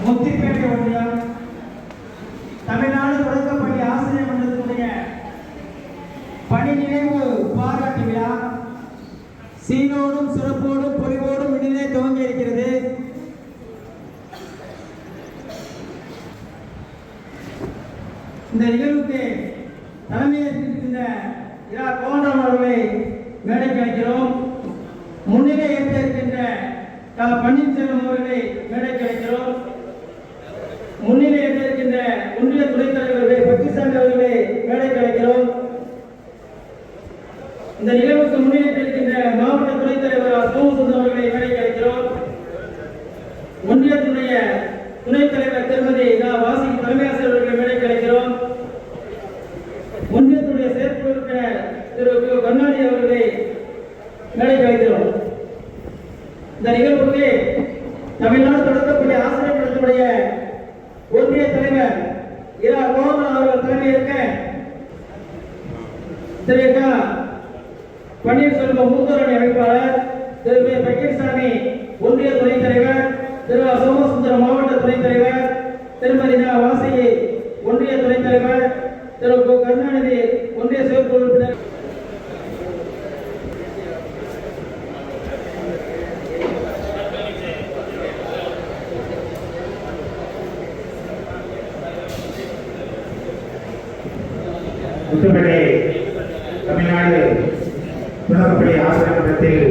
முத்திப்பேட்டை ஒன்றியம் தமிழ்நாடு தொடக்கப்பள்ளி ஆசிரியர் மன்றத்தினுடைய பணி நினைவு பாராட்டு விழா சீரோடும் சிறப்போடும் பொலிவோடும் இனிதே துவங்கி இருக்கிறது. இந்த நிகழ்வுக்கு தலைமையேற்றிருக்கின்ற இரா கோவண்டராமன் அவர்களை மேடைக்கு அழைக்கிறோம். முன்னிலை ஏற்க இருக்கின்ற பன்னீர்செல்வம் அவர்களை மேடைக்கு அழைக்கிறோம். முன்னிலை ஏற்க இருக்கின்ற ஒன்றிய துணைத் தலைவர்களை பக்கிசாமி அவர்களை மேடைக்கு அழைக்கிறோம். இந்த நிகழ்வுக்கு முன்னிலைத்திருக்கின்ற மாவட்ட துணைத் தலைவர் சோமசுந்தரம் அவர்களை மேடைக்கு அழைக்கிறோம். ஒன்றியத்தினுடைய துணைத் தலைவர் திருமதி வாசி தலைமை ஆசிரியர் அவர்களை மேடைக்கு அழைக்கிறோம். ஒன்றியத்துடைய செயற்குழு உறுப்பினர் திரு கண்ணாடி அவர்களை மேடைக்கு அழைக்கிறோம். இந்த நிகழ்வுக்கு தமிழ்நாடு தொடக்கப்பள்ளி ஆசிரியர் மன்றத்தினுடைய ஒன்றிய தலைவர் இரா கோவண்டராமன் அவர்கள் தலைமையேற்க திரு பன்னீர்செல்வம் மூத்தரணி அமைப்பாளர் திரு பக்கீர்சாமி ஒன்றிய துணைத் தலைவர் திரு சோமசுந்தரம் மாவட்ட துணைத் தலைவர் திருமதி வாசி ஒன்றிய துணைத் தலைவர் திரு கருணாநிதி ஒன்றிய செயற்குழு உறுப்பினர் முத்துப்பேட்டை தமிழ்நாடு தொடக்கப்பள்ளி ஆசிரியர் மன்றத்தில்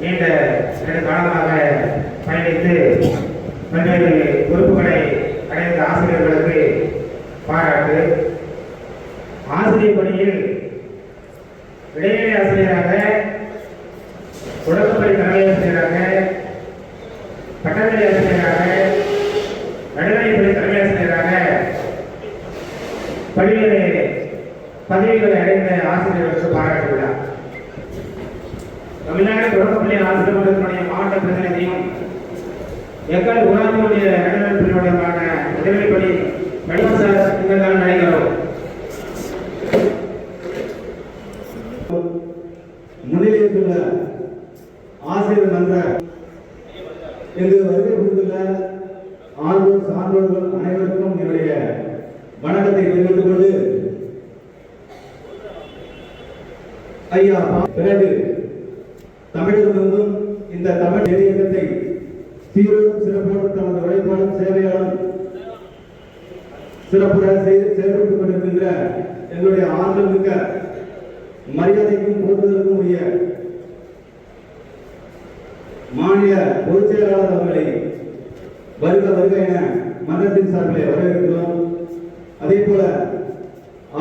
நீண்ட நெடுங்காலமாக பயணித்து பல்வேறு பொறுப்புகளை அடைந்த ஆசிரியர்களுக்கு பாராட்டு. ஆசிரியர் பணியில் இடைநிலை ஆசிரியராக, தொடக்கப்பள்ளி தலைமை ஆசிரியராக, பட்டதாரி ஆசிரியராக, நடுநிலைப்பள்ளி தலைமை ஆசிரியராக பல்வேறு பதவிகளை அடைந்த ஆசிரியர்களுக்கு பாராட்டு விழா. தமிழ்நாடு தொடக்கப்பள்ளி ஆசிரியர் மன்றத்தினுடைய மாவட்ட பிரதிநிதியும் எங்கள் ஊராட்சியுடைய நடுநிலைப்பள்ளியுடையமான நடுநிலைப்பள்ளி படிவசார் நீங்கள் நினைக்கிறோம். முன்னிலையத்துள்ள ஆசிரியர் மன்ற என்று வருகை புரிந்துள்ள ஆண்டோர் சான்றோர்கள் அனைவருக்கும் என்னுடைய வணக்கத்தை தெரிவித்துக் கொண்டு, ஐயா பிறகு தமிழகமெங்கும் இந்த தமிழ் இயக்கத்தை சீரோடும் சிறப்போடும் தனது உழைப்பாலும் சேவையாலும் சிறப்புற செயல்பட்டுக் கொண்டிருக்கின்ற எங்களுடைய ஆற்றல் மிக்க மரியாதைக்கும் போற்றுதலுக்கும் உரிய மாநில பொதுச் செயலாளர் அவர்களை வருக வருக என மன்றத்தின் சார்பிலே வரவேற்கிறோம். அதே போல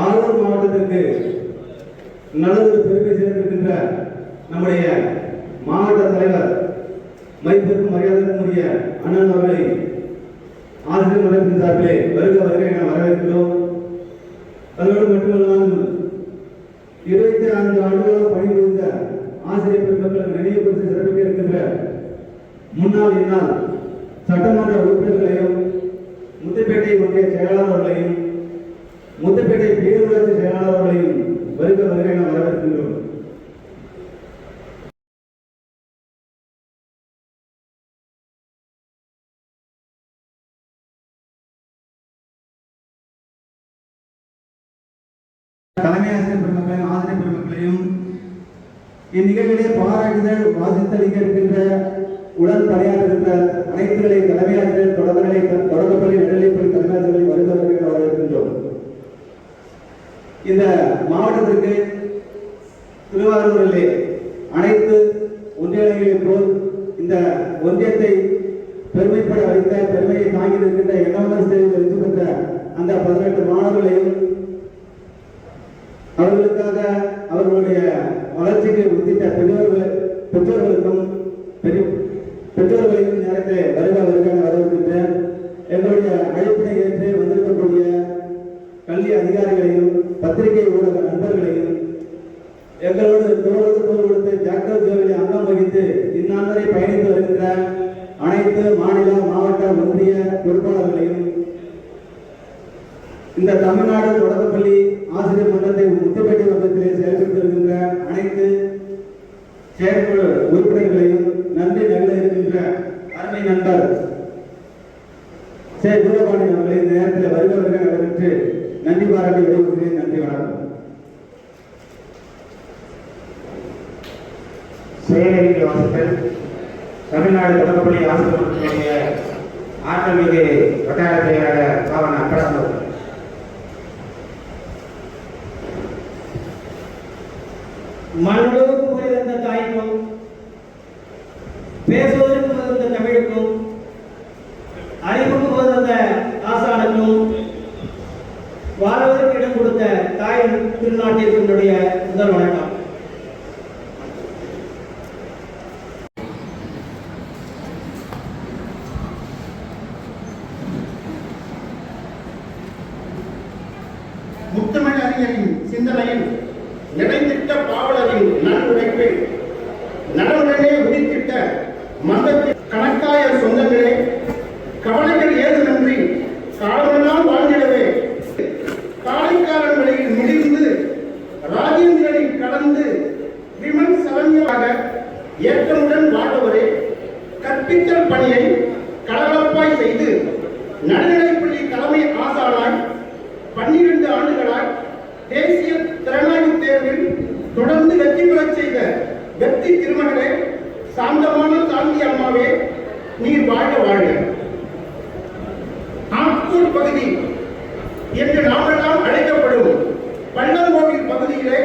ஆரூர் மாவட்டத்திற்கு நல்லதொரு பெருமை சேர்ந்திருக்கின்ற நம்முடைய மாவட்ட தலைவர் மதிப்பிற்கும் மரியாதைக்கும் உரிய அண்ணன் அவர்களை ஆசிரியர் மன்றத்தின் சார்பிலே வருக வருக என வரவேற்கிறோம். அதோடு மட்டுமல்லாமல் 24 ஆண்டுகளாக பணிபுரிந்த ஆசிரியர் பெருமக்கள் நினைவு குறித்து சிறப்பிக்க இருக்கின்ற முன்னாள் இந்நாள் சட்டமன்ற உறுப்பினர்களையும், முத்துப்பேட்டை ஒன்றிய செயலாளர்களையும், முத்துப்பேட்டை பேரூராட்சி செயலாளர்களையும் வருக வருக என வரவேற்கின்றோம். தலைமை ஆசிரியர் பெருமக்களையும் ஆசிரியர் பெருமக்களையும் இந்நிகழ்விலே பாராட்டுதல் வாசித்தளிக்க இருக்கின்ற உடன் பணியாற்றுகின்ற அனைத்துகளை தலைமை ஆசிரியர் தொடக்கப்பள்ளி நடுநிலைப்பள்ளி தலைமை ஆசிரியர்களை வருகிறவர்கள் வரவேற்கின்றோம். இந்த மாவட்டத்திற்கு திருவாரூரிலே அனைத்து ஒன்றியங்களையும் போல் இந்த ஒன்றியத்தை பெருமைப்பட வைத்த பெருமையை தாங்கி நிற்கின்ற என்எம்எஸ் தேர்வில் வெற்றி பெற்ற அந்த 18 மாணவர்களையும் அவர்களுக்காக அவர்களுடைய வளர்ச்சிக்கு உத்திட்ட பெற்றோர்களுக்கும் பெற்றோர்களையும் நேரத்தில் வருக வரவேற்கின்றேன். எங்களுடைய அழைப்பினை ஏற்று வந்திருக்கக்கூடிய கல்வி அதிகாரிகளையும் பத்திரிகை ஊடக நண்பர்களையும் எங்களோடு தோளோடு தோள் கொடுத்து ஜாக்டர் ஜோவிலே அங்கம் வகித்து இந்நாள் வரை பயணித்து வருகின்ற அனைத்து மாநில மாவட்ட ஒன்றிய பொறுப்பாளர்களையும் இந்த தமிழ்நாடு தொடக்கப்பள்ளி ஆசிரியர் மன்றத்தை முத்துப்பேட்டை மன்றத்திலே செயல்பட்டு வருகின்ற அனைத்து செயற்குழு உறுப்பினர்களையும் நன்றி நகர இருக்கின்ற அருமை நண்பர் சே தூரபாணி அவர்களை இந்த நேரத்தில் வருகிறவர்கள் வரவேற்று நன்றி பாராட்டி விடைபெறுகிறேன். நன்றி, வணக்கம். செயலறிக்கை வாசகர் தமிழ்நாடு தொடக்கப்பள்ளி ஆசிரியர் மன்றத்தினுடைய ஆற்றல் மிகு வட்டார செயலாளர் பாவன அக்கடாசர். மண்ணளவுக்கு புரிந்த தாய்க்கும் பேசுவதற்கு புரிந்த தமிழுக்கும் அறிவுக்கு புரிந்த ஆசானுக்கும் வாழ்வதற்கு இடம் கொடுத்த தாய் திருநாட்டிற்கு என்னுடைய முதல் வணக்கம். முத்தமிழ் அறிஞரின் சிந்தனையில் நிறைந்திட்ட பாவலரின் நன்னுழைப்பில் நலனுடனே உதித்திட்ட மந்தத்தில் கணக்காய சொந்தங்களே, கவலைகள் ஏதுமின்றி காலமெல்லாம் வாழ்ந்திடவே காலைக்காரன் வழியில் முடிந்து ராஜேந்திரனில் கலந்து விமன் சரண்யமாக ஏற்றமுடன் வாழ்பவரே, கற்பித்தல் பணியை கலகலப்பாய் செய்து நடுநிலைப்பள்ளி தலைமை ஆசானாய் 12 ஆண்டுகளாய் தேசிய திறனாய்வு தேர்வில் தொடர்ந்து வெற்றி பெறச் செய்த வெற்றி திருமகளே, சாந்தமான சாந்தி அம்மாவே, நீர் வாழ்க வாழ்க. ஆக்கூர் பகுதி என்று நாமெல்லாம் அழைக்கப்படும் பள்ளங்கோவில் பகுதியிலே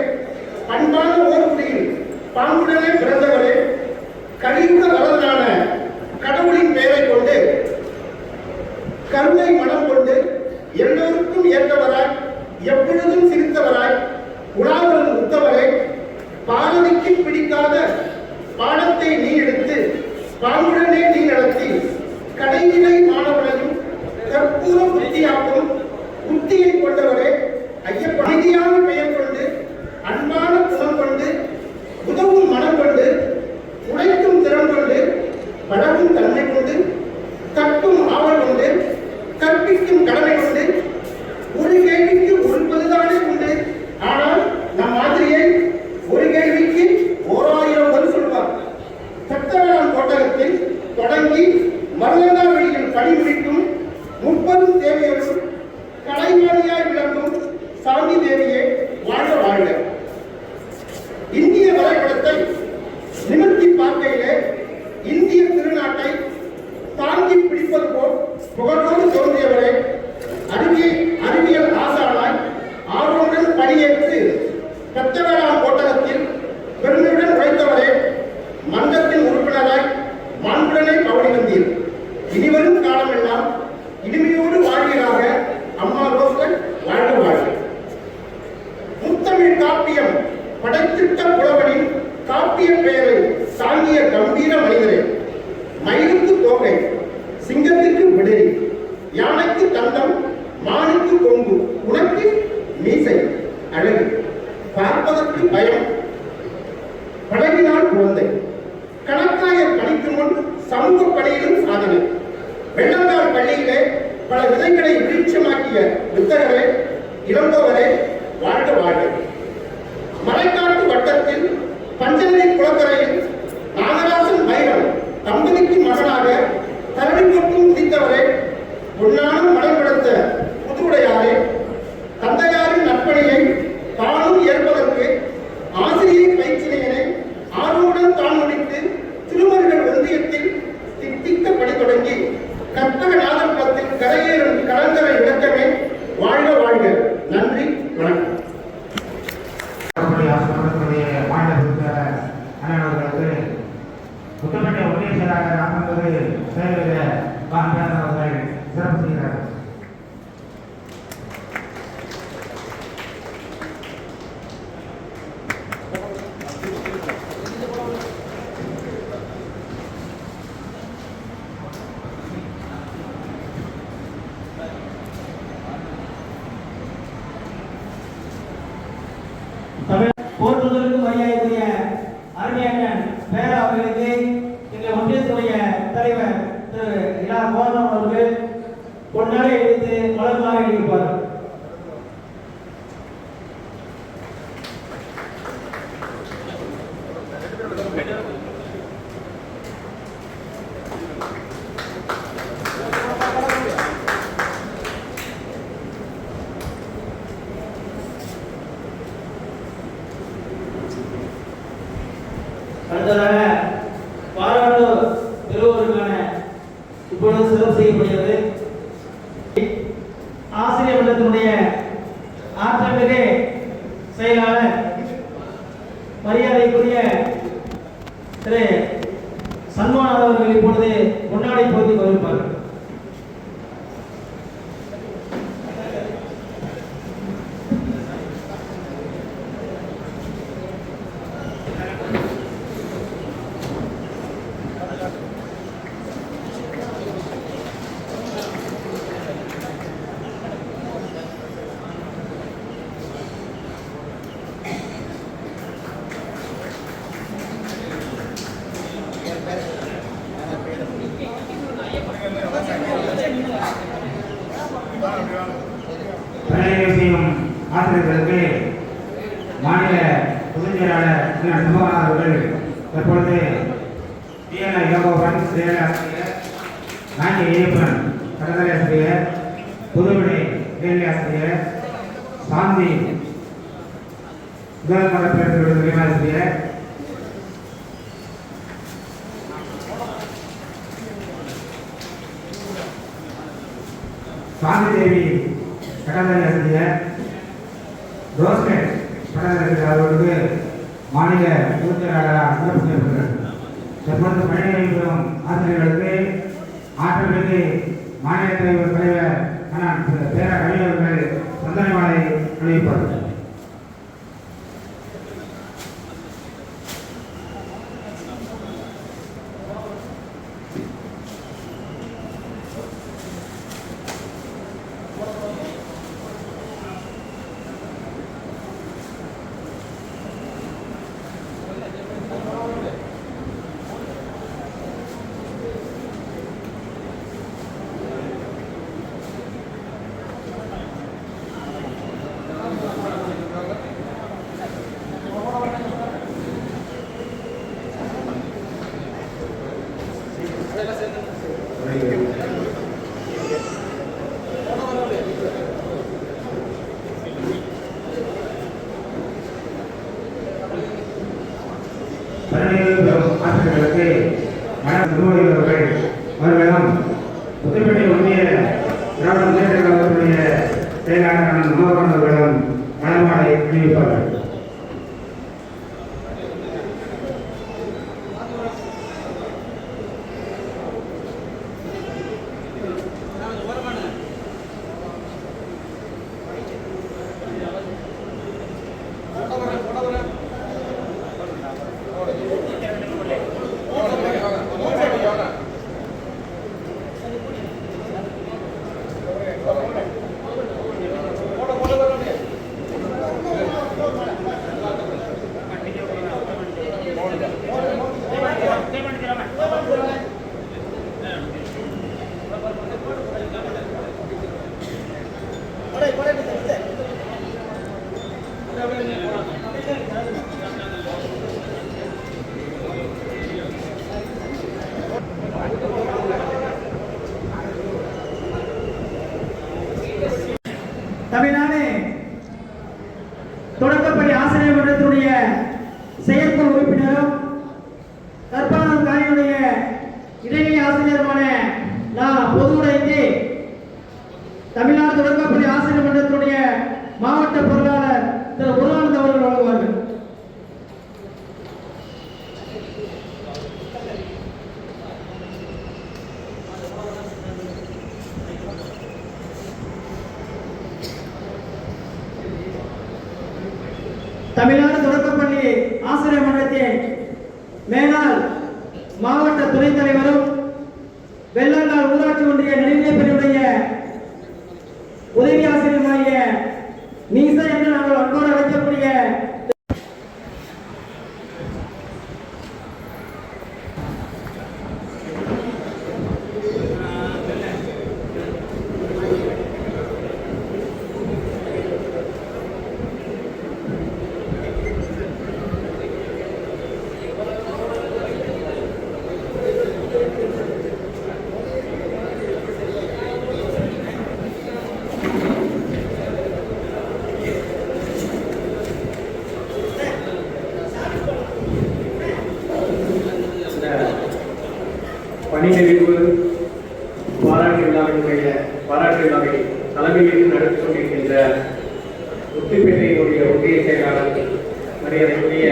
பண்பான ஓர்குடியில் பாங்குடனே பிறந்தவரே, கலியுக வரதனான கடவுளின் பெயரை கொண்டு கருணை மனம் கொண்டு எல்லோருக்கும் ஏற்றவராய் எப்பொழுதும் சிரித்தவராய் உலாவரும் உத்தவரே, பாரதிக்கு பிடிக்காத பாடத்தை நீ எடுத்து பாங்குடனே நீ நடத்தி கடைநிலை மாணவனையும் கற்பூர புத்தியாக்கும் புத்தியை கொண்டவரே, ஐயப்ப அமைதியான பெயர் கொண்டு அன்பான குணம் கொண்டு உதவும் மனம் கொண்டு உழைக்கும் திறன் கொண்டு பழகும் தன்மை கொண்டு கற்கும் ஆவல் கொண்டு கற்பிக்கும் கடமை கொண்டு ஒரு கேள்விக்கு ஒரு பதிலானே உண்டு. ஆனால் நம் மாதிரியை ஒரு கேள்விக்கு 1000 பதில் சொல்வார். சத்தவராம் கோட்டகத்தில் தொடங்கி மருதங்காவெளியில் பணிபுரிக்கும் 30 தேவையோடும் கலைஞானியாய் விளங்கும் சாந்தி தேவியே, வாழ்க வாழ்க. இந்திய வரைபடத்தை நிமிர்த்தி பார்க்கையிலே இந்திய திருநாட்டை தாங்கி பிடிப்பது போல் புகழோடு தோன்றியவரே, அறிவியல் ஆசானாய் ஆர்வமுடன் பணியேற்று கத்தவராம் கோட்டகத்தில் பெருமையுடன் உழைத்தவரே, மன்றத்தின் உறுப்பினராய் மாண்புடனே பவனி வந்தீர். இனிவரும் காலமெல்லாம் இனிமையோடு வாழ்வீராக. அம்மா ரோஸ்கர் வாழ்க வாழ்க. முத்தமிழ் காப்பியம் படைத்திட்ட புலவனின் காப்பிய பெயரை தாங்கிய கம்பீர மனிதரே, மயிலுக்கு தோகை, சிங்கத்திற்கு விடரி, யானைக்கு தந்தம், மானுக்கு கொம்பு, உனக்கு மீசை அழகு, பார்ப்பதற்கு பயம், பழகினால் குழந்தை, கணக்காய பணிக்கு முன் சமூக பணியிலும் சாதனை, வெள்ளங்கால் பள்ளியிலே பல விதைகளை விருட்சமாக்கிய வித்தகரே, இளம்பவரே, வாழ்க வாழ்க. மலைக்காட்டு வட்டத்தில் பஞ்சநதி குளக்கரையில் நாகராசன் பைரவன் தம்பதிக்கு மகனாக தரணி கொட்டும் உதித்தவரே, பொன்னான மலைப்படுத்த புதுவுடையாரே, தந்தையாரின் நற்பணியை தானும் ஏற்பதற்கு ஆசிரியர் பயிற்சியினை ஆர்வமுடன் தான் முடித்து திருமருகல் ஒன்றியத்தில் தித்திக்க பணி தொடங்கி கற்பக நாதபுரத்தில் கரையேறும் கலங்கரை விளக்கமே, வாழ்க வாழ்க. நன்றி, வணக்கம். பொன்னாடை எடுத்து மலர்மாக அணிவிப்பார்கள். அடுத்ததாக பாராட்டு பெறுவோருக்கான இப்பொழுது சிறப்பு செய்யப்படுகிறது. ஆசிரியர் மன்றத்தினுடைய ஆற்றல்மிகு செயலாளர் மரியாதைக்குரிய திரு சண்முகநாதன் அவர்கள் இப்பொழுது பொன்னாடை போர்த்தி கொண்டிருப்பார்கள். பணியை செய்யும் ஆசிரியர்களுக்கு மாநில பொதுச் செயலாளர் சண்முகநாதன் அவர்கள் தற்பொழுது டிஎன்ஐ இளங்கோவன் செயல் ஆசிரியர், நாட்டிய ஐயப்பன் கடற்கரை ஆசிரியர், புதுவிடை இடைநிலை ஆசிரியர், சாந்தி முதல்மன்ற பேரவையுடைய துணை ஆசிரியர், சாந்தி தேவி கடற்கரை ஆசிரியர், ரோஸ்மெட் கடற்கரை அவர்களுக்கு மாநில பொதுச் செயலாளராக சிறப்பு செய்யப்படுகிறது. தற்பொழுது பணியை பெறும் ஆசிரியர்களுக்கு ஆற்றல்மிகு மாநில தலைவர் பேர கவிஞர்கள் சந்தன மாலை அணிவிப்பார்கள். ஆசிரியர்களுக்கு அவர்களும் புதுப்பேட்டை ஒன்றிய திராவிட முன்னேற்ற கழகத்துடைய செயலாளரான மனோகரன் அவர்களும் மலர்மாலை அணிவிப்பார்கள். தமிழ்நாடு தொடக்கப்பள்ளி ஆசிரியர் மன்றத்தினுடைய செயற்குழு உறுப்பினரும் கற்பனான் காரினுடைய இடைநிலை ஆசிரியருமான நான் பொதுவுடைக்கு தமிழ்நாடு தொடக்கப்பள்ளி ஆசிரியர் மன்றத்தினுடைய மாவட்ட பொருளாளர் திரு முருகானந்த் அவர்கள் வழங்குவார்கள். தமிழ்நாடு தொடக்கப்பள்ளி ஆசிரியர் மன்றத்தின் மேலாள் மாவட்ட துணைத் தலைவரும் வெள்ளங்கால் ஊராட்சி ஒன்றிய நடுநிலைப் பள்ளியுடைய உதவி ஆசிரியருமாகிய நீசா என்று நாங்கள் அன்போடு அழைக்கக்கூடிய முத்துப்பேட்டையினுடைய ஒன்றிய செயலாளர் மரியாதைக்குரிய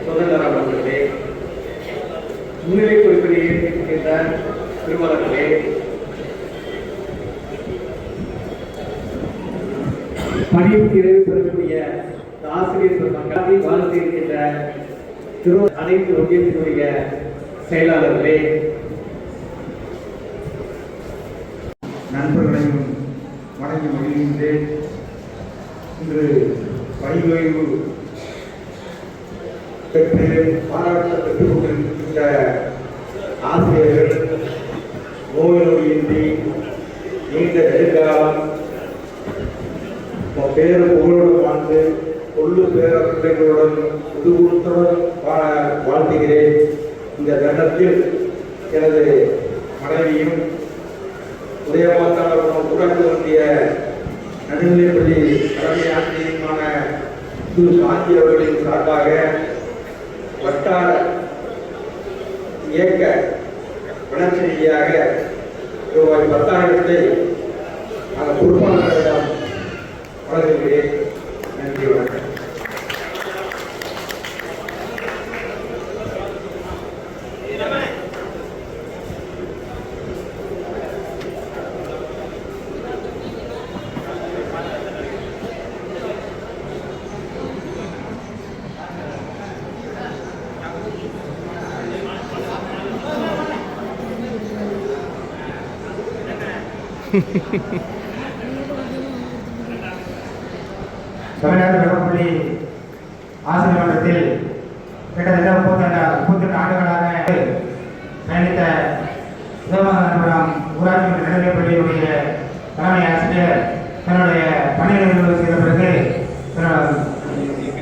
சுதந்திரம் அவர்களே, முன்னிலை குறிப்பில் ஏற்கின்ற திருமணங்களே, பணியில் பெறக்கூடிய ஆசிரியர் பெருமக்களை வாழ்த்து இருக்கின்ற அனைத்து ஒன்றியத்தினுடைய செயலாளர்களே, நண்பர்களையும் வணங்கி மகிழ்கின்றேன். இன்று பணி ஓய்வு பெற்று பாராட்ட பெற்றுக் கொண்டிருக்கின்ற ஆசிரியர்கள் நோய் நொடியின்றி நீண்ட நெடுங்காலம் பேரு புகழுடன் வாழ்ந்து கொள்ளு பேரர்களுடன் புதுகுணத்துடன் வாழ்த்துகிறேன். இந்த தருணத்தில் எனது மனைவியும் உதயமாத்தாளர்களும் ஊராட்சி ஒன்றிய நடுநிலைப்பள்ளி தலைமை ஆசிரியருமான திரு காந்தி அவர்களின் சார்பாக வட்டார இயக்க வளர்ச்சி நிதியாக ரூபாய் 10,000 அந்த பொறுப்பாளர்களிடம் வழங்குகிறேன். நன்றி, வணக்கம். தமிழ்நாடு வடப்பள்ளி ஆசிரியர் மன்றத்தில் கிட்டத்தட்ட 32 ஆண்டுகளாக பயணித்த உதயமாதபுரம் ஊராட்சி மன்ற நடுநிலைப்பள்ளியுடைய தலைமை ஆசிரியர் தன்னுடைய பணி நிறைவு செய்த பிறகு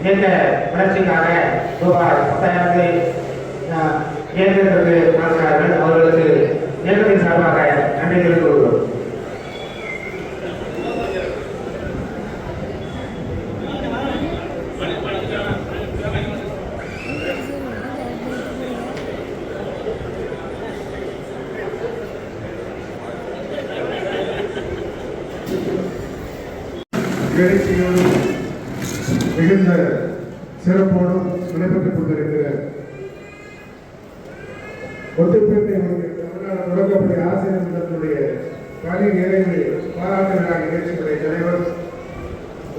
இயக்க வளர்ச்சிக்காக ரூபாய் 10,000 இயக்கத்திற்கு வழங்கினார்கள். அவர்களுக்கு இயக்கத்தின் சார்பாக நன்றி தெரிவித்துக் கொள்கிறோம். எழுச்சியோடும் மிகுந்த சிறப்போடும் நடைபெற்றுக் கொண்டிருக்கிற ஒத்துப்பேட்டை தமிழ்நாடு தொடக்கப்பள்ளி ஆசிரியர் மன்றத்தினுடைய பணி நிறைவு பாராட்டு விழா நிகழ்ச்சிகளுடைய தலைவர்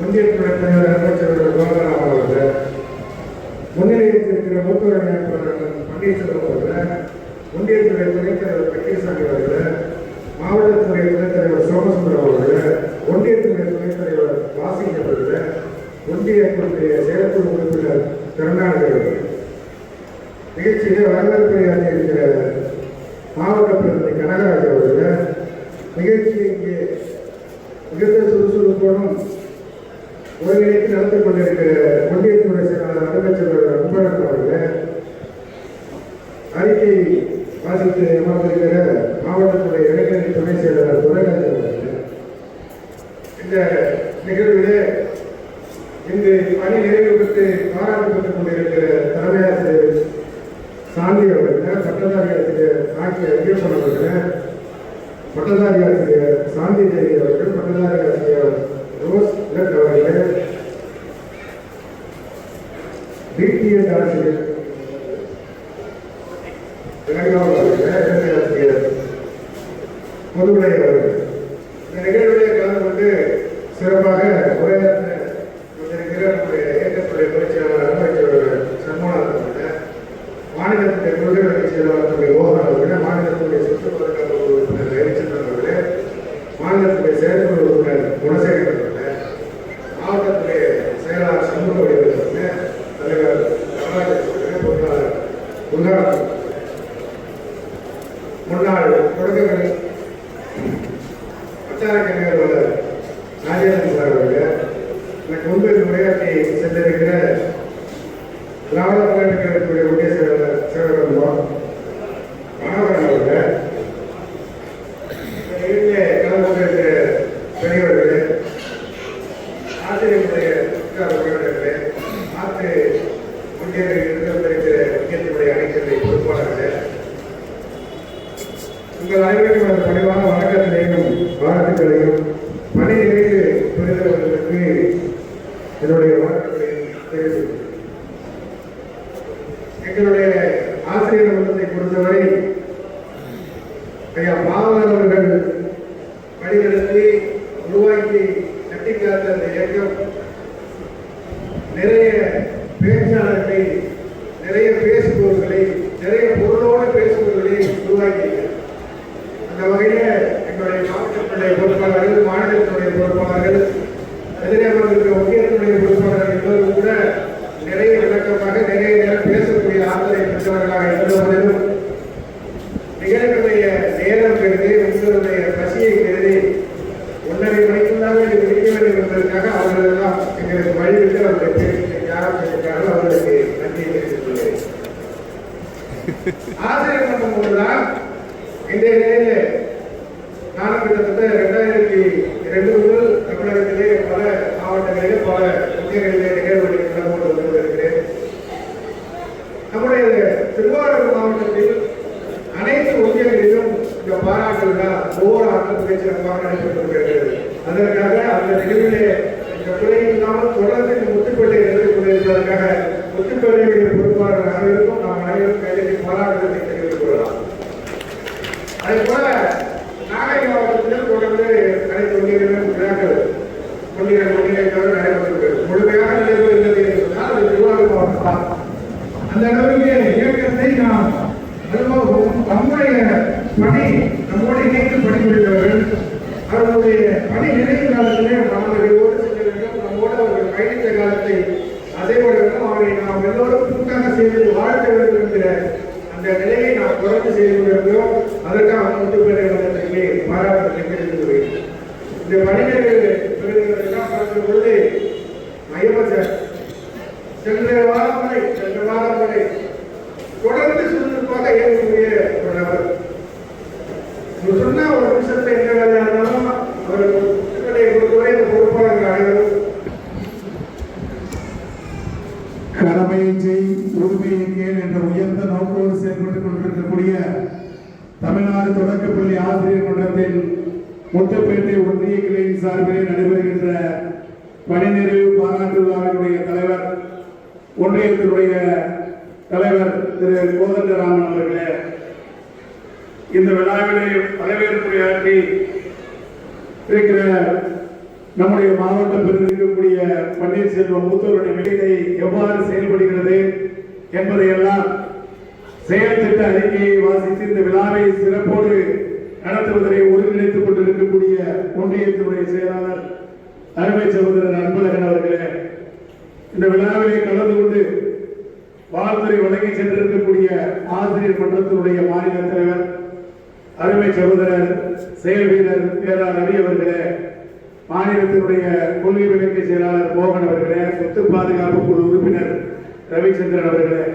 ஒன்றியத்துறை தலைவர் அமைச்சர் கோதராம் அவர்கள், முன்னிலையில் இருக்கிற மூத்தூர் அமைப்பாளர் பன்னீர்செல்வம் அவர்கள், ஒன்றியத்துறை துணைத் தலைவர் பக்கீர்சாமி அவர்கள், மாவட்டத்துறை துணைத் தலைவர் சோமசுந்தரம் அவர்கள், ஒன்றியத்துறை துணைத் தலைவர் வாசிங் அவர்கள், ஒன்றிய செயற்குழு உறுப்பினர் கருணாநிதி அவர்கள், நிகழ்ச்சியிலே வரவேற்பை ஆற்றியிருக்கிற மாவட்ட பிரதிநிதி கனகராஜ் அவர்கள், நிகழ்ச்சி இங்கே மிகுந்த சுறுசுறுப்போடும் ஒருங்கிணைத்து நடத்திக் கொண்டிருக்கிற ஒன்றியத்துறை செயலாளர் அமைச்சர் அன்பழகன் அவர்கள், அறிக்கை வாசித்து அமர்ந்திருக்கிற மாவட்டத்துடைய இளைஞரணி துணை செயலாளர் துரைராஜ் அவர்கள், இந்த நிகழ்விலே இன்று பணி நிறைவு பெற்று பாராட்டு பெற்றுக் கொண்டிருக்கிற தலைமை ஆசிரியர் சாந்தி அவர்கள், பட்டதாரி ஆசிரியர் ஆகிய ஐயப்பன் அவர்கள், பட்டதாரி ஆசிரியர் சாந்தி தேவி அவர்கள், பட்டதாரி ஆசிரியர் ரோஸ் லட் அவர்கள், டிடிஎஸ் ஆசிரியர் ஆசிரியர் பொதுவுடை அவர்கள் இந்த நிகழ்விலே கலந்து கொண்டு சிறப்பாக உரையாற்ற நம்முடைய இயக்கத்துடைய பொதுச்செயலாளர் அமைச்சர் சண்முகநாதன் அவர்கள், மாநிலத்துடைய கொள்கை செயலாளர் மோகன் அவர்கள், மாநிலத்துடைய சுற்றுப்பாதுகாப்பு உறுப்பினர் ரவிச்சந்திரன் அவர்கள், மாநிலத்துடைய செயற்குழு உறுப்பினர் குணசேகரன் அவர்கள், மாவட்டத்துடைய செயலாளர் சண்முக அவர்கள், தலைவர் நடராஜன் அவர்கள், பொருளாளர் முன்னாள் தொடக்கங்கள் வட்டார கல்வியாளர் ராஜேந்திரன் சார் அவர்கள், எனக்கு முன்பு உரையாற்றி சென்றிருக்கிற திராவிட முன்னேற்ற கழகத்துடைய ஒன்றிய செயலாளர் சிவகம்பம் மனோகரன் அவர்கள், இங்கே கலந்து கொண்டிருக்கிற பெரியவர்கள், ஆசிரியர்களுடைய உறவினர்களே, மாற்று ஒன்றியத்தில் இருந்திருக்கிற முக்கியத்துடைய அனைத்து பொறுப்பாளர்கள், உங்கள் அனைவருக்கும் அந்த பணிவான வணக்கத்தினையும் வாழ்த்துக்களையும் பணி நிறைவு பெறுகிறவர்களுக்கு சொல்லி உருவாக்கி கட்டிக்காத்த அந்த இயக்கம் நிறைய பேச்சாளர்களை, நிறைய பேசுபவர்களை, நிறைய பொருளோடு பேசுபவர்களை உருவாக்கியிருக்கிறது. அந்த வகையில் எங்களுடைய மாவட்டத்தினுடைய பொறுப்பாளர்கள், மாநிலத்தினுடைய பொறுப்பாளர்கள், எதிரேமர்களுடைய ஒன்றியத்தினுடைய பொறுப்பாளர்கள் எல்லோரும் கூட நிறைய விளக்கமாக நிறைய நேரம் பேசக்கூடிய ஆற்றலை பெற்றவர்களாக இருந்தவர்களும் நிகழ்வுடைய நேரம் கருதி, உங்களுடைய பசியை கருதி 1:30 மணிக்குள்ளாக இது முடிக்க வேண்டும் என்பதற்காக அவர்கள் எல்லாம் எங்களுக்கு வழிவிட்டு அவருடைய பேச்சு தியாகம் செய்திருக்கிறார்கள். அவர்களுக்கு நன்றியை தெரிவித்துக் கொள்கிறேன். ஆசிரியர் மன்றம் ஒன்றுதான் இன்றைய நிலையில் நானும் கிட்டத்தட்ட 2002 முதல் தமிழகத்திலே பல மாவட்டங்களிலே பல ஒன்றியங்களிலே நிகழ்வுகளில் கலந்து கொண்டு வருகிறேன். நம்முடைய திருவாரூர் மாவட்டத்தில் அனைத்து ஒன்றியங்களிலும் இந்த பாராட்டு விழா ஒவ்வொரு ஆண்டும் பேச்சிடமாக நடைபெற்றிருக்கிறது. அதற்காக அந்த நிகழ்விலே இந்த துறையில் இல்லாமல் தொடர்ந்து இந்த முத்துப்பேட்டை நடத்திக் கொண்டிருப்பதற்காக முத்துப்பேட்டையுடைய பொறுப்பாளர்கள் அனைவருக்கும் நாம் அனைவரும் கையிலே பாராட்டுகளை தெரிவித்துக் கொள்ளலாம். அதே போல நாகை மாவட்டத்திலும் தொடர்ந்து அனைத்து ஒன்றியங்களிலும் விழாக்கள் ஒன்றியங்கள் நடைபெற்றிருக்கிறது. முழுமையாக நடைபெறுகிறது என்று சொன்னால் அது திருவாரூர் மாவட்டம் தான். அந்த அளவுக்கு இயக்கத்தை நாம் நம்முடைய பணி நம்மோடு இணைந்து பணிபுரிந்தவர்கள் அவர்களுடைய பணி நிறைவு காலத்திலே மாணவர்களோடு செல்ல வேண்டும். நம்மோடு அவர்கள் பயணித்த காலத்தை அதேபோல அவரை நாம் எல்லோரும் கூட்டாக செய்து வாழ்க்க வேண்டும் என்கிற அந்த நிலையை நாம் தொடர்ந்து செய்து கொண்டிருக்கிறோம். அதற்காக முத்துப்பேட்டை மன்றத்திற்கு பாராட்டுகளை தெரிவித்துள்ளேன். இந்த பணிகளை பெறுவதற்காக பார்க்கும் பொழுது மையமச்சர் சென்ற வாரம் வரை தொடர்ந்து சுறுசுறுப்பாக இயங்கக்கூடிய ஒரு நபர். சொன்ன ஒரு நிமிஷத்தை எந்த வேலையா இருந்தாலும் அவர்களுடைய பொறுத்தவரை இந்த பொறுப்பாளர்கள் அனைவரும் கடமையை செய், உரிமையை கேள் என்ற உயர்ந்த நோக்கோடு செயல்பட்டுக் கொண்டிருக்கக்கூடிய தமிழ்நாடு தொடக்கப்பள்ளி ஆசிரியர் மன்றத்தின் முத்துப்பேட்டை ஒன்றிய கிளையின் சார்பிலே நடைபெறுகின்ற பணி நிறைவு பாராட்டு விழாவினுடைய தலைவர், ஒன்றியத்தினுடைய தலைவர் திரு கோதண்டராமன் அவர்களே, இந்த விழாவிலே வரவேற்புரையாற்றி இருக்கிற நம்முடைய மாவட்டம் பெற்றிருக்கக்கூடிய பன்னீர்செல்வம் மூத்தவருடைய வெளியிலே எவ்வாறு செயல்படுகிறது என்பதையெல்லாம் செயல் திட்ட அறிக்கையை வாசித்து இந்த விழாவை சிறப்போடு நடத்துவதை ஒருங்கிணைத்துக் கொண்டிருக்கக்கூடிய ஒன்றியத்தினுடைய செயலாளர் அருமை சகோதரர் அன்பழகன் அவர்களே, இந்த விழாவிலே கலந்து கொண்டு வாழ்த்துறை வழங்கி சென்றிருக்கக்கூடிய ஆசிரியர் மன்றத்தினுடைய மாநில தலைவர் அருமை சகோதரர் செயல் வீரர் பேரா ரவி அவர்களே, மாநிலத்தினுடைய கொள்கை விளக்க செயலாளர் மோகன் அவர்களே, சொத்து பாதுகாப்பு குழு உறுப்பினர் ரவிச்சந்திரன் அவர்களே,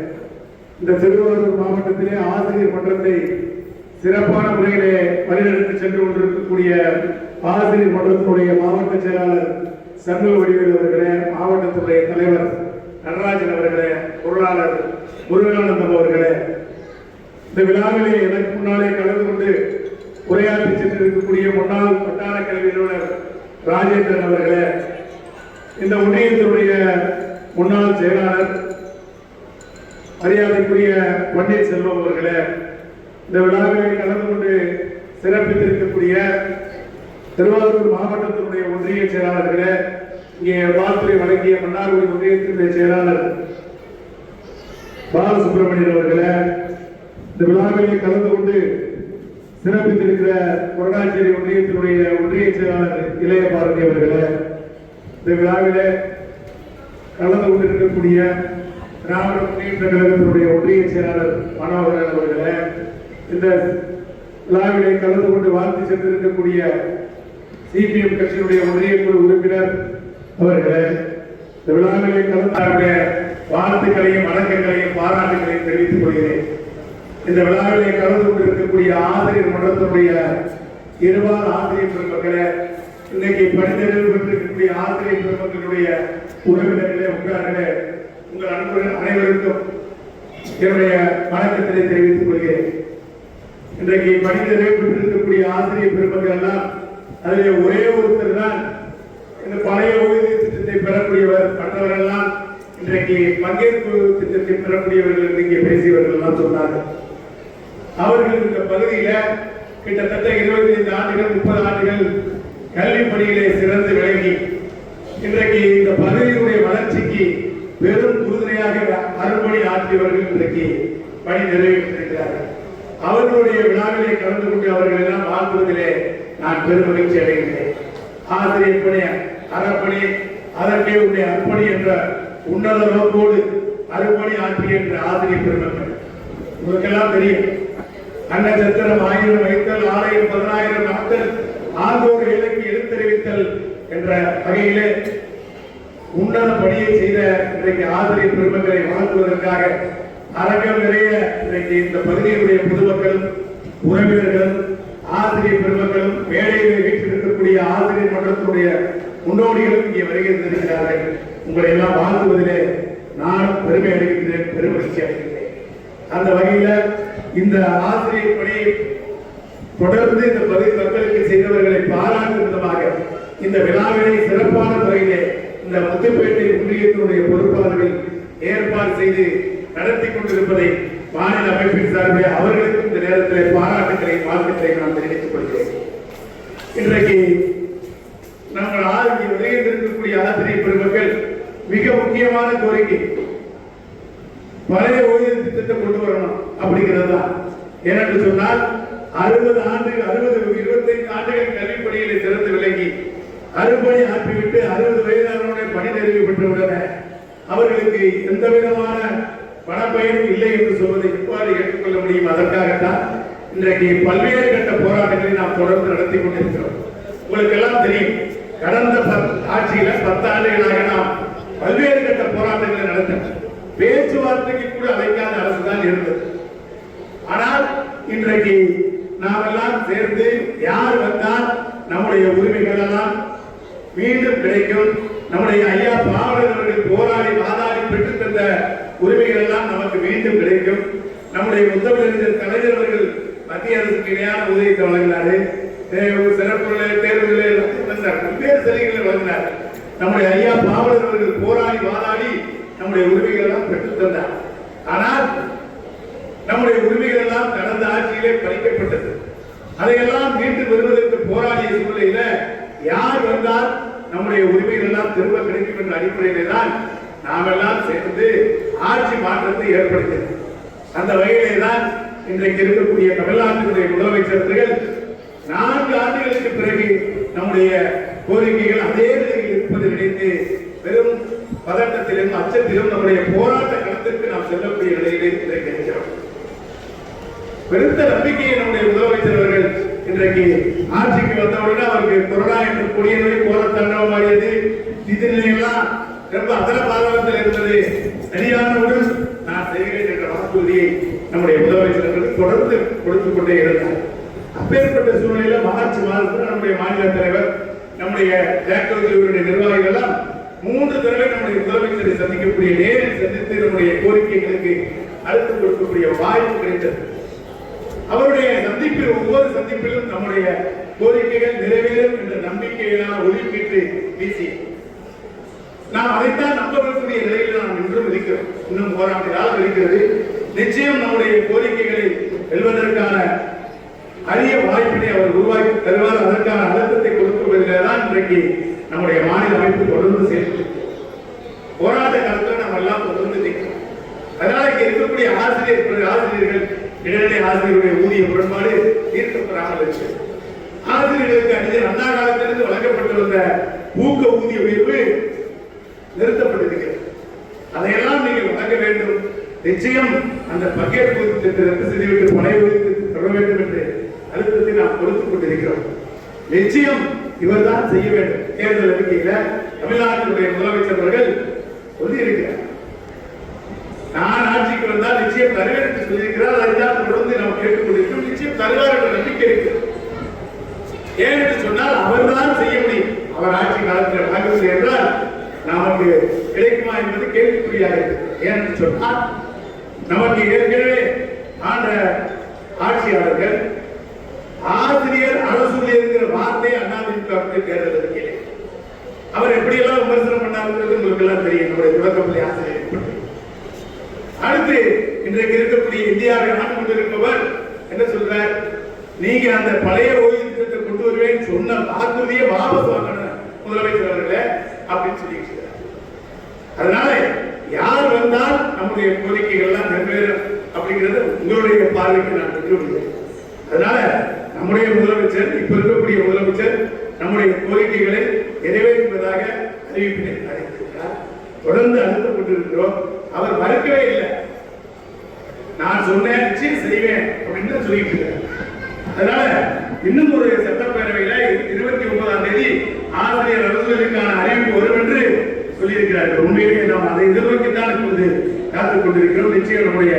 இந்த திருவாரூர் மாவட்டத்திலே ஆசிரியர் மன்றத்தை சிறப்பான முறையிலே வழிநடத்தி சென்று கொண்டிருக்கக்கூடிய ஆசிரியர் மன்றத்தினுடைய மாவட்ட செயலாளர் சண்முக வடிவேல் அவர்களே, மாவட்டத்தினுடைய தலைவர் நடராஜன் அவர்களே, பொருளாளர் முருகானந்தம் அவர்களே, இந்த விழாவிலே எனக்கு முன்னாலே கலந்து கொண்டு உரையாற்றி சென்றிருக்கக்கூடிய முன்னாள் வட்டார கல்வி நிறுவனர் ராஜேந்திரன் அவர்களே, இந்த ஒன்றியத்தினுடைய முன்னாள் செயலாளர் மரியாதைக்குரிய பன்னீர்செல்வம் அவர்களே, இந்த விழாவிலே கலந்து கொண்டு சிறப்பித்திருக்கக்கூடிய திருவாரூர் மாவட்டத்தினுடைய ஒன்றிய செயலாளர்களே, இங்கே வாழ்த்துறை வழங்கிய மன்னார்குடி ஒன்றியத்தினுடைய செயலாளர் பாலசுப்ரமணியன் அவர்களே, இந்த விழாவிலே கலந்து கொண்டு சிறப்பித்திருக்கிற கொரடாச்சேரி ஒன்றியத்தினுடைய ஒன்றிய செயலாளர் இளைய பாரதி அவர்களே, இந்த விழாவிலே கலந்து கொண்டிருக்கக்கூடிய திராவிட முன்னேற்ற கழகத்தினுடைய ஒன்றிய செயலாளர் மனோகரன் அவர்களே, இந்த விழாவிலே கலந்து கொண்டு வாழ்த்து சென்றிருக்கக்கூடிய சிபிஎம் கட்சியினுடைய ஒன்றிய குழு உறுப்பினர் அவர்களே, இந்த விழாவிலே கலந்து வாழ்த்துக்களையும் வணக்கங்களையும் பாராட்டுகளையும் தெரிவித்துக் கொள்கிறேன். இந்த விழாவிலே கலந்து கொண்டிருக்கக்கூடிய ஆசிரியர் மன்றத்தினுடைய இருபால் ஆசிரியர் பெருமக்களே, இன்னைக்கு பணிநிறைவு பெற்றிருக்கக்கூடிய ஆசிரியர் பெருமக்களுடைய உறவினர்களே, உங்கார்களே, உங்கள் அன்புடன் அனைவருக்கும் என்னுடைய வணக்கத்தினை தெரிவித்துக் கொள்கிறேன். இன்றைக்கு பணிநிறைவு பெற்றிருக்கக்கூடிய ஆசிரியர் பெருமக்கள் எல்லாம் அதிலே ஒரே ஒருத்தர் தான் இந்த பழைய ஓய்வூதிய திட்டத்தை பெறக்கூடியவர். மற்றவரெல்லாம் இன்றைக்கு பங்கேற்பு திட்டத்தை பெறக்கூடியவர்கள் என்று இங்கே பேசியவர்கள் எல்லாம் சொன்னார்கள். அவர்கள் இந்த பகுதியில கிட்டத்தட்ட 25 ஆண்டுகள் 30 ஆண்டுகள் கல்வி பணியிலே சிறந்து விளங்கி இன்றைக்கு இந்த பகுதியினுடைய வளர்ச்சிக்கு பெரும் உறுதுணையாக அருள்பணி ஆற்றியவர்கள் இன்றைக்கு பணி நிறைவேற்றிருக்கிறார்கள். அவர்களுடைய விழாவிலே கலந்து கொண்டு அவர்கள் எல்லாம் வாழ்த்துவதிலே நான் பெரும் மகிழ்ச்சி அடைகின்றேன். ஆசிரியர் பணி, அறப்பணி, அதற்கே உடைய அர்ப்பணி என்ற உன்னத நோக்கோடு அருள்பணி ஆற்றிய என்ற ஆசிரியர் பெருமக்கள் உங்களுக்கெல்லாம் தெரியும். அன்னச்சத்திரம் 1000 வைத்தல், 1000 10,000 நாட்கள், ஆண்டோர் வேலைக்கு எழுத்தறிவித்தல் என்ற வகையிலே உன்னத பணியை செய்த இன்றைக்கு ஆசிரியர் பெருமக்களை வாழ்த்துவதற்காக அரங்கம் நிறைய இன்றைக்கு இந்த பகுதியினுடைய பொதுமக்களும் உறவினர்களும் ஆசிரியர் பெருமக்களும் மேடையிலே வீற்றிருக்கக்கூடிய ஆசிரியர் மன்றத்தினுடைய முன்னோடிகளும் இங்கே வருகை தந்திருக்கிறார்கள். உங்களை எல்லாம் வாழ்த்துவதிலே நானும் பெருமை அடைகின்றேன், பெருமகிழ்ச்சி அடைகின்றேன். அந்த வகையில இந்த ஆசிரியர் பணியை தொடர்ந்து இந்த பகுதி மக்களுக்கு செய்தவர்களை பாராட்டும் விதமாக இந்த விழாவினை சிறப்பான முறையிலே இந்த முத்துப்பேட்டை ஒன்றியத்தினுடைய பொறுப்பாளர்கள் ஏற்பாடு செய்து நடத்தி கொண்டிருப்பதை மாநில அமைப்பின் சார்பில் அவர்களுக்கும் இந்த நேரத்தில் பாராட்டுகளை வாழ்த்துக்களை நான் தெரிவித்துக் கொள்கிறேன். இன்றைக்கு நம்ம வருகின்றிருக்கக்கூடிய ஆசிரியர் பெருமக்கள் மிக முக்கியமான கோரிக்கை பழைய ஓய்வு திட்டத்தை கொண்டு வரணும் அப்படிங்கிறது தான். ஏனென்று சொன்னால் 60 ஆண்டுகள் 25 ஆண்டுகள் கல்வி பணியிலே சிறந்து விளங்கி அறுபணி ஆற்றிவிட்டு 60 வயதானவருடைய பணி நிறைவு பெற்றவுடனே அவர்களுக்கு எந்த விதமான பணப்பயனும் இல்லை என்று சொல்வதை எவ்வாறு ஏற்றுக்கொள்ள முடியும்? அதற்காகத்தான் இன்றைக்கு பல்வேறு கட்ட போராட்டங்களை நாம் தொடர்ந்து நடத்தி கொண்டிருக்கிறோம். உங்களுக்கு எல்லாம் தெரியும், கடந்த ஆட்சியில 10 ஆண்டுகளாக நாம் பல்வேறு கட்ட போராட்டங்களை நடத்தினோம். பேச்சுவார்த்தைக்கு கூட அழைக்காத அரசுதான் இருந்தது. ஆனால் இன்றைக்கு நாம் எல்லாம் சேர்ந்து யார் வந்தால் நம்முடைய உரிமைகள் எல்லாம் மீண்டும் கிடைக்கும், நம்முடைய ஐயா பாவலர் அவர்கள் போராடி வாதாடி பெற்றுத் தந்த உரிமைகள் எல்லாம் நமக்கு மீண்டும் கிடைக்கும். நம்முடைய முதலமைச்சர் கலைஞர் அவர்கள் மத்திய அரசுக்கு இணையான உதவியை வழங்கினாரு, சிறப்பு தேர்வுகளை பல்வேறு சலுகைகளை வழங்கினார். நம்முடைய ஐயா பாவலர் அவர்கள் போராடி வாதாடி நம்முடைய உரிமைகள் எல்லாம் பெற்றுத் தந்தார். ஆனால் நம்முடைய உரிமைகள் எல்லாம் கடந்த ஆட்சியிலே பறிக்கப்பட்டது. அதையெல்லாம் மீண்டு வருவதற்கு போராடிய சூழ்நிலையில யார் வந்தால் நம்முடைய உரிமைகள் எல்லாம் திரும்ப கிடைக்கும் என்ற அடிப்படையிலே தான் நாம் எல்லாம் சேர்ந்து ஆட்சி மாற்றத்தை ஏற்படுத்தினோம். அந்த வகையிலே தான் இன்றைக்கு இருக்கக்கூடிய தமிழ்நாட்டினுடைய முதலமைச்சர்கள் 4 ஆண்டுகளுக்கு பிறகு நம்முடைய கோரிக்கைகள் அதே நிலையில் இருப்பதை நினைத்து பெரும் பதட்டத்திலும் அச்சத்திலும் நம்முடைய போராட்ட களத்திற்கு நாம் செல்லக்கூடிய நிலையிலே இன்றைக்கு இருக்கிறோம். பெருத்த நம்பிக்கையை நம்முடைய முதலமைச்சர் அவர்கள் இன்றைக்கு ஆட்சிக்கு வந்தவுடனே அவருக்கு கொரோனா என்ற கொடிய நோய் போல தண்டமாடியது, இதெல்லாம் ரொம்ப அதர பாதகத்தில் இருந்தது. சரியானவுடன் நான் செய்கிறேன் என்ற வாக்குறுதியை நம்முடைய முதலமைச்சர் அவர்கள் தொடர்ந்து கொடுத்துக் கொண்டே இருந்தார். அப்பேற்பட்ட சூழ்நிலையில மார்ச் மாதத்தில் நம்முடைய மாநில தலைவர் நம்முடைய ஜாக்கோவினுடைய நிர்வாகிகள் எல்லாம் 3 தடவை நம்முடைய முதலமைச்சரை சந்திக்கக்கூடிய நேரில் சந்தித்து நம்முடைய கோரிக்கைகளுக்கு அழுத்தம் கொடுக்கக்கூடிய வாய்ப்பு கிடைத்தது. அவருடைய சந்திப்பில் ஒவ்வொரு சந்திப்பிலும் நம்முடைய கோரிக்கைகள் நிறைவேறும் என்ற நம்பிக்கையிலான ஒளிப்பீட்டு வீசி நாம் அதைத்தான் நம்பக்கூடிய நிலையில் நாம் இன்றும் இருக்கிறோம். இன்னும் போராட்ட காலம் இருக்கிறது. நிச்சயம் நம்முடைய கோரிக்கைகளை வெல்வதற்கான அரிய வாய்ப்பினை அவர் உருவாக்கி தருவார். அதற்கான அழுத்தத்தை கொடுக்குவதில்தான் இன்றைக்கு நம்முடைய மாநில அமைப்பு தொடர்ந்து சேர்த்து போராட்ட காலத்தில் நாம் எல்லாம் தொடர்ந்து நிற்கிறோம். அதனால இங்க இருக்கக்கூடிய ஆசிரியர்கள் இடைநிலை ஆசிரியருடைய ஊதிய முரண்பாடு தீர்க்கப்படாமல் இருக்கு. ஆசிரியர்களுக்கு அண்ணா காலத்திலிருந்து வழங்கப்பட்டு வந்த ஊக்க ஊதிய உயர்வு நிறுத்தப்பட்டிருக்கிறது. அதையெல்லாம் நீங்கள் வழங்க வேண்டும். நிச்சயம் அந்த பங்கேற்பு திட்டத்தை ரத்து செய்துவிட்டு பழைய ஊதியத்தை தொடர வேண்டும் என்று அழுத்தத்தை நாம் கொடுத்துக் கொண்டிருக்கிறோம். நிச்சயம் இவர்தான் செய்ய வேண்டும். தேர்தல் அறிக்கையில தமிழ்நாட்டினுடைய முதலமைச்சர் அவர்கள் சொல்லியிருக்கிறார், நான் ஆட்சிக்கு வந்தால் நிச்சயம் தருவேன் என்று சொல்லியிருக்கிறார். அதைத்தான் தொடர்ந்து நாம் கேட்டுக்கொண்டிருக்கிறோம். நிச்சயம் தருவார் என்ற நம்பிக்கை இருக்கிறது. ஏனென்று சொன்னால் அவர்தான் செய்ய முடியும். அவர் ஆட்சி காலத்தில் வழங்கவில்லை என்றால் நமக்கு கிடைக்குமா என்பது கேள்விக்குறியாக இருக்கிறது. ஏனென்று சொன்னால் நமக்கு ஏற்கனவே ஆண்ட ஆட்சியாளர்கள் ஆசிரியர் அரசு என்கிற வார்த்தை அதிமுக தேர்தல் அறிக்கையிலே அவர் எப்படியெல்லாம் விமர்சனம் பண்ணாருங்கிறது உங்களுக்கு எல்லாம் தெரியும். நம்முடைய தொடக்கப்பள்ளி ஆசிரியர் அடுத்து இன்றைக்கு இருக்கக்கூடிய இந்தியாவை ஆண்டு கொண்டிருப்பவர் என்ன சொல்றார்? நீங்க அந்த பழைய ஓய்வு திட்டத்தை கொண்டு வருவேன்னு சொன்ன வாக்குறுதியை வாபஸ் வாங்கணும் முதலமைச்சர் அவர்களே அப்படின்னு சொல்லிட்டு. அதனால யார் வந்தால் நம்முடைய கோரிக்கைகள் எல்லாம் நிறைவேறும் அப்படிங்கிறது உங்களுடைய பார்வைக்கு நான் விட்டுவிடுகிறேன். அதனால நம்முடைய முதலமைச்சர், இப்ப இருக்கக்கூடிய முதலமைச்சர் நம்முடைய கோரிக்கைகளை நிறைவேற்றுவதாக அறிவிப்பினை அறிவித்திருக்கிறார். தொடர்ந்து அழுத்தம் கொண்டிருக்கிறோம். அவர் மறுக்கவே இல்லை. நான் சொன்னேன், நிச்சயம் செய்வேன் அப்படின்னு சொல்லிட்டு இருக்கிறார். அதனால இன்னும் ஒரு சட்டப்பேரவையில 29ஆம் தேதி ஆசிரியர் அரசுகளுக்கான அறிவிப்பு வரும் என்று சொல்லியிருக்கிறார்கள். உண்மையிலேயே நாம் அதை எதிர்நோக்கித்தான் இப்போது காத்துக் கொண்டிருக்கிறோம். நிச்சயம் நம்முடைய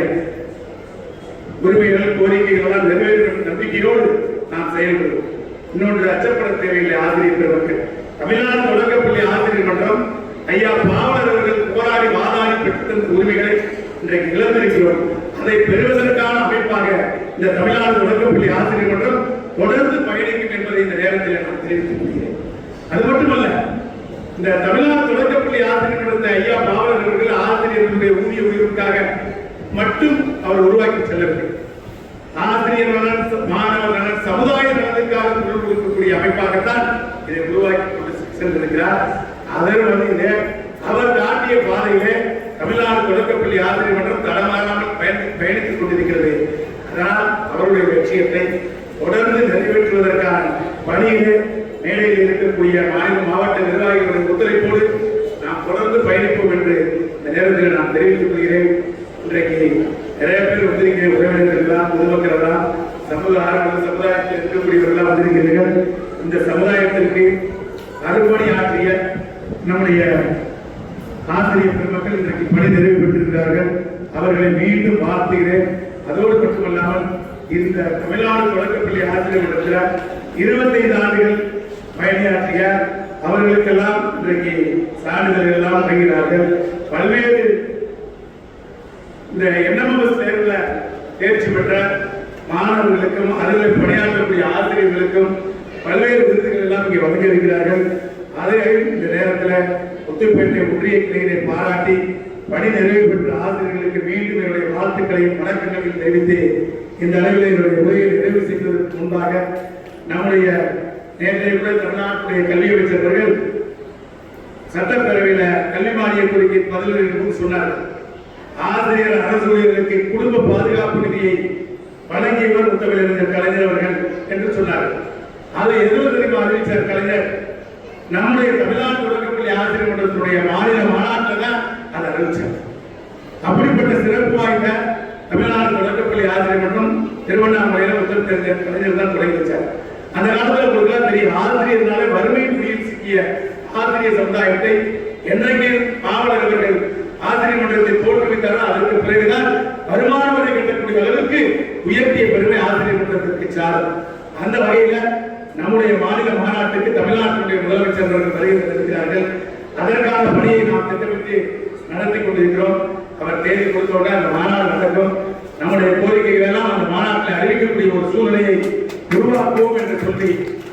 உரிமைகள், கோரிக்கைகள் எல்லாம் நிறைவேறும் நம்பிக்கையோடு நாம் செயல்படுவோம். இன்னொன்று அச்சப்பட தேவையில்லை. ஆசிரியர் பெருமக்கள், தமிழ்நாடு தொடக்கப்பள்ளி ஆசிரியர் மன்றம் ஐயா பாவலர் அவர்கள் போராடி வாதாடி பெற்றுத்தந்த உரிமைகளை இன்றைக்கு இழந்திருக்கிறோம். அதை பெறுவதற்கான அமைப்பாக இந்த தமிழ்நாடு தொடக்கப்பள்ளி ஆசிரியர் மன்றம் தொடர்ந்து பயணிக்கும் என்பதை இந்த நேரத்தில் நான் தெரிவித்துக் கொள்கிறேன். அது மட்டுமல்ல, இந்த தமிழ்நாடு தொடக்கப்பள்ளி ஆசிரியர் மன்றத்தை ஐயா பாவலர் அவர்கள் ஆசிரியர்களுடைய ஊதிய உயர்வுக்காக மட்டும் அவர் உருவாக்கி செல்லவில்லை. ஆசிரியர் நலன், மாணவர் நலன், சமுதாய நலனுக்காக குரல் கொடுக்கக்கூடிய அமைப்பாகத்தான் இதை உருவாக்கி கொண்டு சென்றிருக்கிறார். அதன் வழியிலே அவர் காட்டிய பாதையிலே தமிழ்நாடு தொடக்கப்பள்ளி ஆசிரியர் மன்றம் தடமாறாமல் பயணித்துக் கொண்டிருக்கிறது. அதனால் அவருடைய லட்சியத்தை தொடர்ந்து நிறைவேற்றுவதற்கான பணியிலே மேடையில் இருக்கக்கூடிய மாநில மாவட்ட நிர்வாகிகளுடைய ஒத்துழைப்போடு நாம் தொடர்ந்து பயணிப்போம் என்று இந்த நேரத்தில் நான் தெரிவித்துக் கொள்கிறேன். இன்றைக்கு நிறைய பேர் வந்திருக்கிற உறவினர்கள் எல்லாம், பொதுமக்கள் எல்லாம், சமூக ஆர்வலர் சமுதாயத்தில் இருக்கக்கூடியவர்கள் வந்திருக்கிறீர்கள். இந்த சமுதாயத்திற்கு அறுபணி ஆற்றிய நம்முடைய ஆசிரியர் பெருமக்கள் இன்றைக்கு பணி நிறைவு பெற்றிருக்கிறார்கள். அவர்களை மீண்டும் வாழ்த்துகிறேன். அதோடு மட்டுமல்லாமல் இந்த தமிழ்நாடு தொடக்கப்பள்ளி ஆசிரியர் மன்றத்தில் 25 ஆண்டுகள் பயணியாற்றிய அவர்களுக்கெல்லாம் இன்றைக்கு சான்றிதழ்கள் எல்லாம் வழங்கினார்கள். பல்வேறு இந்த என்எம்எஸ் தேர்வுல தேர்ச்சி பெற்ற மாணவர்களுக்கும் அதில் பணியாற்றக்கூடிய ஆசிரியர்களுக்கும் பல்வேறு விருதுகள் எல்லாம் இங்கே வழங்கியிருக்கிறார்கள். அதை இந்த நேரத்தில் முத்துப்பேட்டை ஒன்றிய கிளையினை பாராட்டி பணி நிறைவு பெற்ற ஆசிரியர்களுக்கு மீண்டும் என்னுடைய வாழ்த்துக்களையும் வணக்கங்களையும் தெரிவித்து இந்த அளவில் என்னுடைய உரையை நிறைவு செய்வதற்கு முன்பாக நம்முடைய நேற்றைய கூட தமிழ்நாட்டுடைய கல்வி அமைச்சர் அவர்கள் சட்டப்பேரவையில கல்வி மானிய கோரிக்கை பதில் சொன்னார்கள். ஆசிரியர் அரசு ஊழியர்களுக்கு குடும்ப பாதுகாப்பு நிதியை வழங்கியவர் முத்தமிழறிஞர் கலைஞர் அவர்கள் என்று சொன்னார்கள். அதை எதிர்ப்பு அறிவிச்சார் கலைஞர். நம்முடைய தமிழ்நாடு தொடக்கப்பள்ளி ஆசிரியர் மன்றத்தினுடைய மாநில மாநாட்டில் தான் அதை அறிவிச்சார். அப்படிப்பட்ட சிறப்பு வாய்ந்த தமிழ்நாடு தொடக்கப்பள்ளி ஆசிரியர் மன்றம் திருவண்ணாமலையில முத்தமிழறிஞர் கலைஞர் தான் தொடங்கி வச்சார். அந்த காலத்தில் உங்களுக்கு தெரியும், ஆசிரியர்னாலே வறுமை பிடியில் சிக்கிய ஆசிரியர் சமுதாயத்தை என்றைக்கு பாவலர் அவர்கள் ஆசிரியர் மன்றத்தை தோற்றுவித்தார்கள். அதற்கு பிறகுதான் வருமான வரி கட்டக்கூடிய அளவுக்கு உயர்த்திய பெருமை ஆசிரியர் மன்றத்திற்கு சாரும். அந்த வகையில நம்முடைய மாநில மாநாட்டுக்கு தமிழ்நாட்டினுடைய முதலமைச்சர் அவர்கள் வருகை தந்திருக்கிறார்கள். அதற்கான பணியை நாம் திட்டமிட்டு நடத்தி கொண்டிருக்கிறோம். அவர் தேதி கொடுத்தோட அந்த மாநாடு நடக்கும். நம்முடைய கோரிக்கைகள் எல்லாம் அந்த மாநாட்டில் அறிவிக்கக்கூடிய ஒரு சூழ்நிலையை உருவாக்குவோம் என்று சொல்லி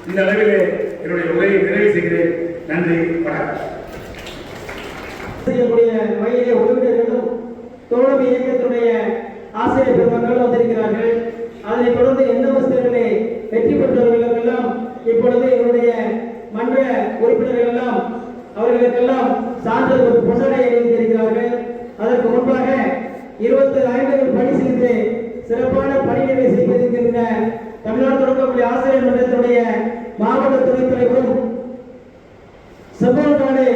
இந்த அளவிலே என்னுடைய உரையை நிறைவு செய்கிறேன். நன்றி, வணக்கம். செய்யக்கூடிய வகையிலே உறுப்பினர்களும் தோழமை இயக்கத்தினுடைய ஆசிரியர் பெருமக்கள் வந்திருக்கிறார்கள். அதனைத் தொடர்ந்து என்எம்எஸ் தேர்விலே வெற்றி பெற்றவர்களுக்கெல்லாம் இப்பொழுது என்னுடைய மன்ற உறுப்பினர்கள் எல்லாம் அவர்களுக்கெல்லாம் சான்றிதழ் பொன்னாடை அணிவித்திருக்கிறார்கள். அதற்கு முன்பாக 20 ஆண்டுகள் பணி செய்து சிறப்பான பணி நிறைவு செய்திருக்கின்ற தமிழ்நாடு தொடக்கப்பள்ளி ஆசிரியர் மன்றத்தினுடைய மாவட்ட துணைத் தலைவரும் செம்மநாடு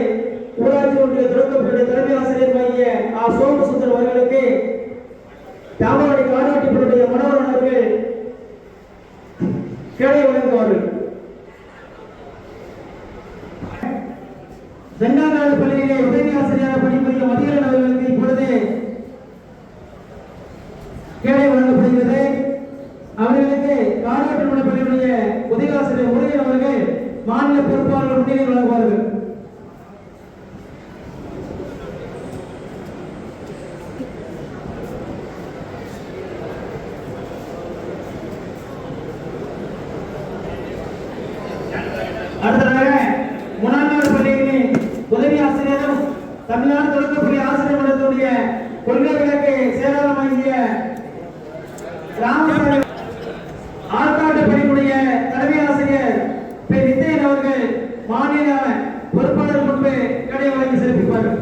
ஊராட்சி ஒன்றிய தொடக்கப்பள்ளி தலைமை ஆசிரியர் ஆகிய சோமசுந்தர் அவர்களுக்கு தாமரை காலாட்டிகளுடைய மனோரன் அவர்கள் கேள்வி வழங்குவார்கள். சென்னாநாடு பள்ளியிலே உதவி ஆசிரியராக பணிபுரியும் மதியரன் அவர்களுக்கு இப்பொழுது கேள்வி வழங்கப்படுகிறது. அவர்களுக்கு காலாட்டினுடைய பள்ளியுடைய உதவி ஆசிரியர் முருகன் அவர்கள் மாநில பொறுப்பாளர் முன்னிலை வழங்குவார்கள். அடுத்ததாக முன்னாள் பள்ளியிலே உதவி ஆசிரியரும் தமிழ்நாடு தொடக்கப்பள்ளி ஆசிரியர் மன்றத்துடைய கொள்கை விளக்கு செயலாளராகிய ராமசாமி ஆற்காட்டு பள்ளியினுடைய தலைமை ஆசிரியர் மாநில பொறுப்பாளர் முன்பு கடை வழங்கி சிறப்பிப்பார்கள்.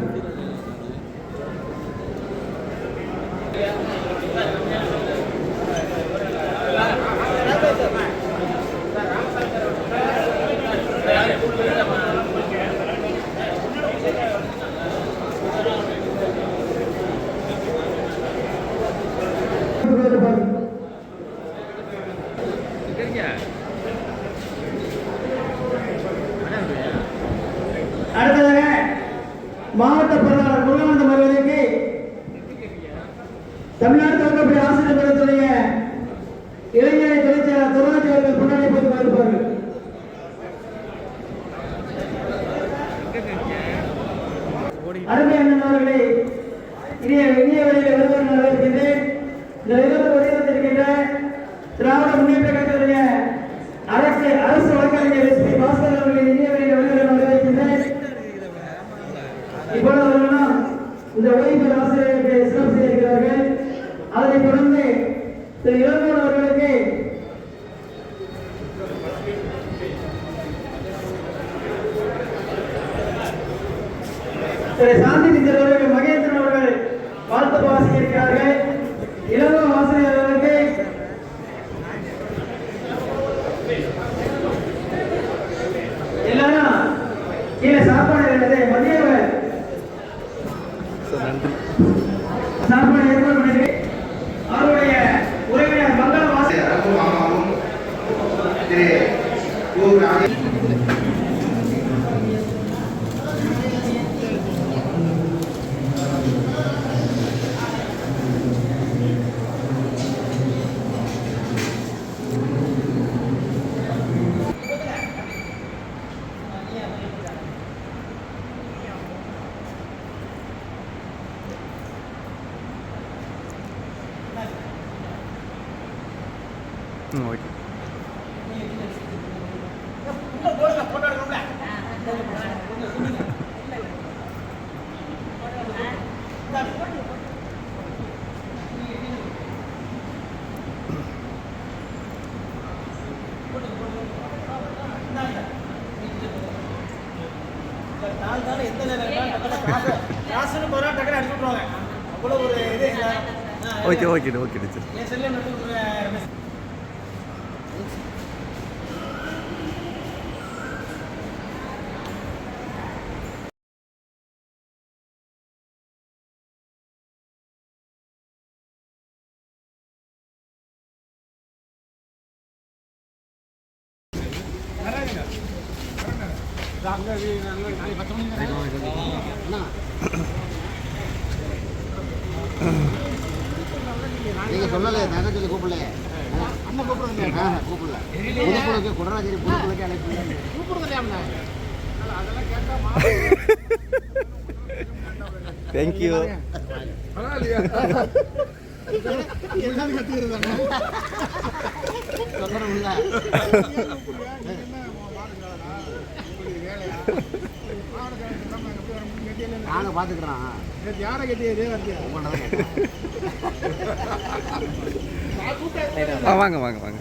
அடுத்ததாக மாவட்ட பொருளாளர் முருகானந்தம் அவர்களுக்கு தமிழ்நாடு தொடக்கப்பள்ளி ஆசிரியர் கழகத்துடைய இளைஞரை தொழிற்சாளர் துராஜ் அவர்கள் முன்னாடி போட்டு வருவார்கள். அருமை அண்ணன் அவர்களை இனிய வழியில் வருவார் வரவேற்கின்றேன். இந்த நிகழ்வு வடிவத்திருக்கின்ற திராவிட முன்னேற்ற கழகத்துடைய அரசு வழக்கறிஞர் எஸ் பி பாஸ்கர் அவர்களை இனிய வழியில் வரவேற்கின்றேன். இப்பொழுது அவர்களும் இந்த ஓய்வு ஆசிரியர்களுக்கு சிறப்பு செய்திருக்கிறார்கள். அதனைத் தொடர்ந்து திரு இளங்கோன் அவர்களுக்கு திரு சாந்தி மிந்தர் அவர்கள் மகேந்திரன் அவர்கள் வாழ்த்து வாசிக்கிறார்கள். இளங்கோன் ஆசிரியர் அவர்களுக்கு எல்லாரும் கீழே சாப்பாடு மதிய சார்பாக ஏற்பாடு பண்ணி அவருடைய உறவினர் மங்கள வாசிக்கும் திரு okay. Okay okay okay teacher. நீங்க சொல்லல நான் சொல்லி கூப்பிடல அண்ணன் கூப்பிடுங்க கூப்பிடல புதுக்குழுக்கு குடராஜரி புதுக்குழுக்கு அழைப்பு கூப்பிடுங்க அதெல்லாம் கேட்டா தேங்க்யூ. எல்லாம் கத்துக்கிறது சொல்லணும்ல நாங்க பாத்துக்கிறோம் யாரை கட்டியதே வாங்க வாங்க வாங்க.